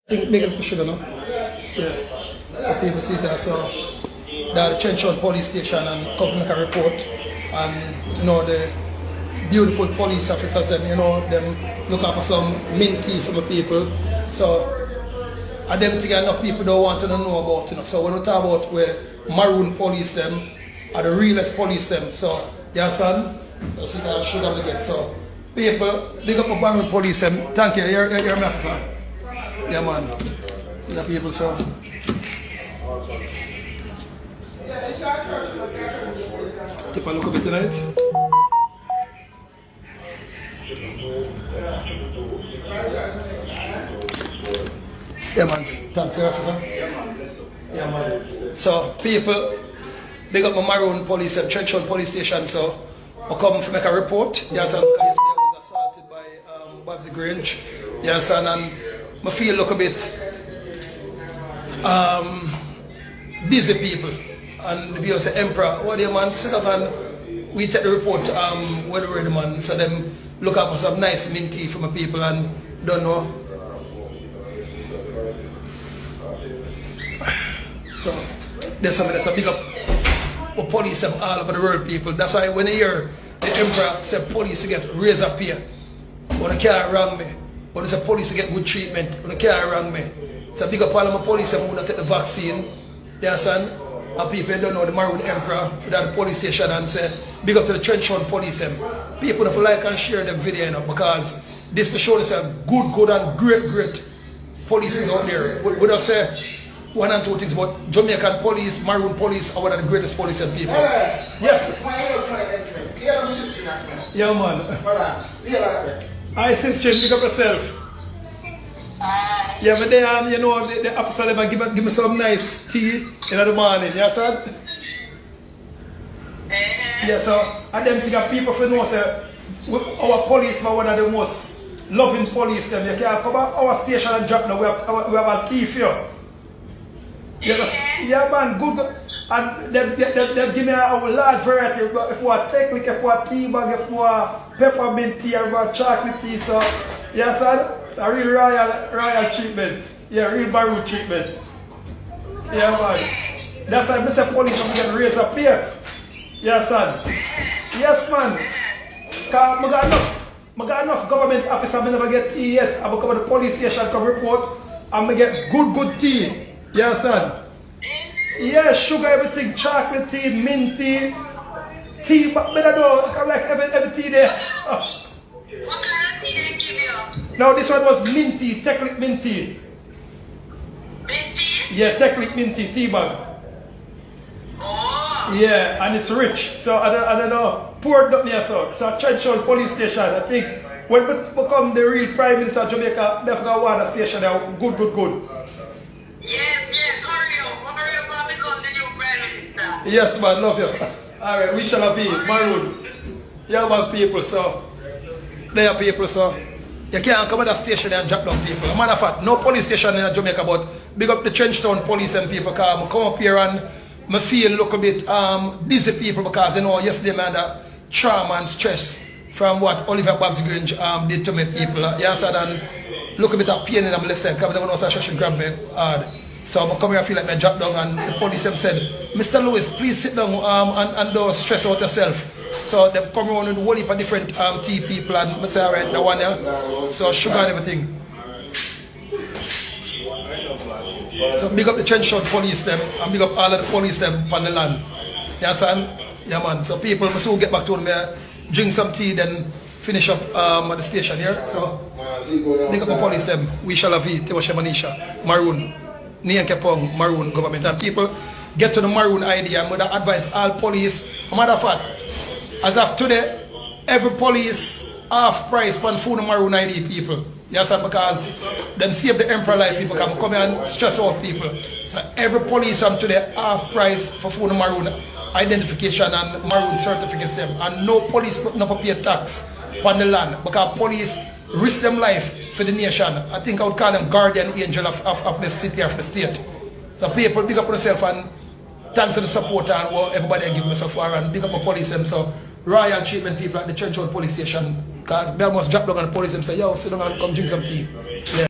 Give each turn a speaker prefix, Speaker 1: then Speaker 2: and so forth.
Speaker 1: think make a push, you know. Yeah. The people see that, so the Trenchard police station and come make a report, and you know the beautiful police officers them, you know, them look after some minty for the people. So I don't think enough people don't want to know about, you know. So when we talk about where maroon police them are the realest police them, so you understand? That's it, I should have get. So people, big up a maroon police them. Thank you, you're my officer. Yeah, man. See the people, so. Take a look at it tonight. Yeah, man. Thanks, officer. Yeah, man. So, people, big up my maroon police and Trenchard police station, so I come to make a report. You understand? Because yesterday I was assaulted by Babsy Grange. You understand? And I feel look a bit busy people. And the people say, Emperor, what do you man? Sit up and we take the report when we're ready, man. So them look up for some nice minty for my people and don't know. So there's a big up for police them all over the world, people. That's why when you hear the Emperor say police to get raise up here, when they can't wrong me. But it's a police to get good treatment, when they can't wrong me. It's a big up all of my police that want to take the vaccine. You understand? And people don't know the Maroon Emperor without the police station and say, big up to the Trenchard police. People don't like and share them video, you know, because this for sure is a good and great police out there. We don't say one and two things, but Jamaican police, Maroon police are one of the greatest police and people. Yes. Yeah, man. I sister, pick up yourself. Yeah, but then, you know, the officer never give me some nice tea in the morning, you understand? Yeah, so, and then pick up people for know, say, our police are one of the most loving police, them. You can't come back our station and drop now, we have a tea for you. Yeah, man, good. And they give me a large variety. If we want technique, if we want tea bag, if we want peppermint tea, if we want chocolate tea, so, yes, sir. A real royal treatment. Yeah, real barrel treatment. Yeah, man. That's why Mr. Police I'm getting raised up here. Yes, son. Yes, man. Because I got enough government officers, I never get tea yet. I come to the police station, come report, and I get good tea. Yes, son. Yeah, sugar, everything, chocolate tea, mint tea, but I don't like every tea there.
Speaker 2: What kind of tea they give you?
Speaker 1: No, this one was mint tea, Technic mint tea.
Speaker 2: Mint tea?
Speaker 1: Yeah, Technic mint tea bag.
Speaker 2: Oh.
Speaker 1: Yeah, and it's rich. So I don't know, poured up near so. So Trenchard police station, I think when we become the real Prime Minister of Jamaica, they've got one station there, good.
Speaker 2: Yes, hurry up, become the new Prime Minister.
Speaker 1: Yes, man, love you. Alright, we shall be Maroon. Yeah, man, people, so. They are people, so. You can't come to that station and drop down people. Matter of fact, no police station in Jamaica, but big up the Trenchtown police and people come up here and I feel look a bit busy people because you know yesterday I had a trauma and stress from what Oliver Babs Grange did to me people. You understand? And look a bit of pain in my left side because they don't know she grab me hard. So I come here and feel like I drop down and the police them said, Mr. Lewis, please sit down and don't stress out yourself. So they come around with a whole heap of different tea people and I say, alright, the one here. So sugar and everything. So big up the Trenchard police them and big up all of the police them on the land. You understand? Yeah, man. So people must soon get back to them, drink some tea, then finish up at the station here. So big up the police them. We shall have it. Tewashe Manisha. Maroon. Nian Kepong, Maroon government. And people get to the Maroon ID and would advise all police. Matter of fact, as of today, every police half price for food Maroon ID people. Yes, because them save the Emperor life people come here and stress out people. So every police from today half price for food Maroon identification and Maroon certificates them. And no police not pay tax on the land because police risk them life for the nation. I think I would call them guardian angel of the city, of the state. So people big up on themselves and thanks for the support and what everybody give me so far and big up my police them. So royal treatment people at the Trenchard police station. Because they almost drop down on the police and say, yo, sit down and come drink some tea. Yeah.